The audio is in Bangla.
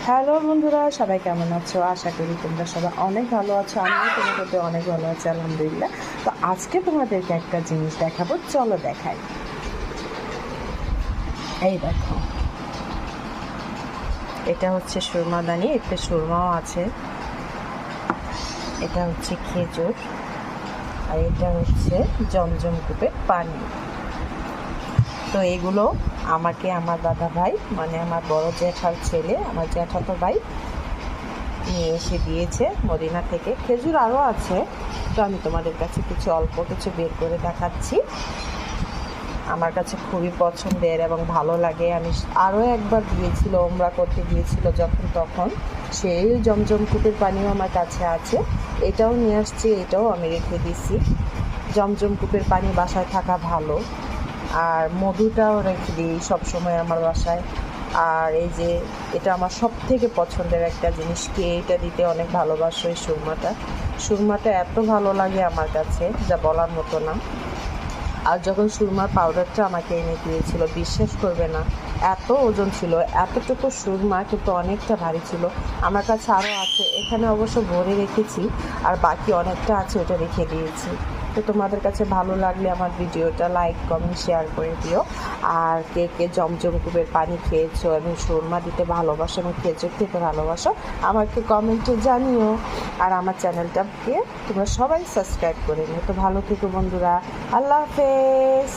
হ্যালো বন্ধুরা, সবাই কেমন আছো? আশা করি তোমরা সবাই অনেক ভালো আছো। আমিও তোমাদের অনেক ভালো আছি, আলহামদুলিল্লাহ। তো আজকে তোমাদেরকে একটা জিনিস দেখাবো, চলো দেখাই। এই দেখো, এটা হচ্ছে সুরমাদানি, এতে সুরমাও আছে। এটা হচ্ছে খেজুর, আর এটা হচ্ছে জমজম কূপের পানি। তো এগুলো আমাকে আমার দাদা ভাই, মানে আমার বড় জ্যাঠার ছেলে, আমার জ্যাঠাতো ভাই নিয়ে এসে দিয়েছে মদিনা থেকে। খেজুর আরও আছে, তো আমি তোমাদের কাছে অল্প কিছু বের করে দেখাচ্ছি। আমার কাছে খুবই পছন্দের এবং ভালো লাগে। আমি আরও একবার গিয়েছিল, ওমরা করতে গিয়েছিল যখন, তখন সেই জমজম কূপের পানিও আমার কাছে আছে। এটাও নিয়ে আসছি, এটাও আমি রেখে দিছি। জমজম কূপের পানি বাসায় থাকা ভালো, আর মধুটাও রেখে দিই সবসময় আমার বাসায়। আর এই যে এটা আমার সব থেকে পছন্দের একটা জিনিস, কে এটা দিতে অনেক ভালোবাসো। এই সুরমাটা এত ভালো লাগে আমার কাছে, যা বলার মতো না। আর যখন সুরমার পাউডারটা আমাকে এনে দিয়েছিল, বিশ্বাস করবে না, এত ওজন ছিল, এতটুকু সুরমা কিন্তু অনেকটা ভারী ছিল। আমার কাছে আরও আছে, এখানে অবশ্য ভরে রেখেছি, আর বাকি অনেকটা আছে, ওটা রেখে দিয়েছি। তো তোমাদের কাছে ভালো লাগলে আমার ভিডিওটা লাইক, কমেন্ট, শেয়ার করে দিও। আর কে কে জমজম কূপের পানি খেয়েছো এবং সুরমা দিতে ভালোবাসো এবং খেজুর খেতে ভালোবাসো, আমাকে কমেন্টে জানিও। আর আমার চ্যানেলটাকে তোমরা সবাই সাবস্ক্রাইব করে নিও। তো ভালো থেকো বন্ধুরা, আল্লাহ হাফেজ।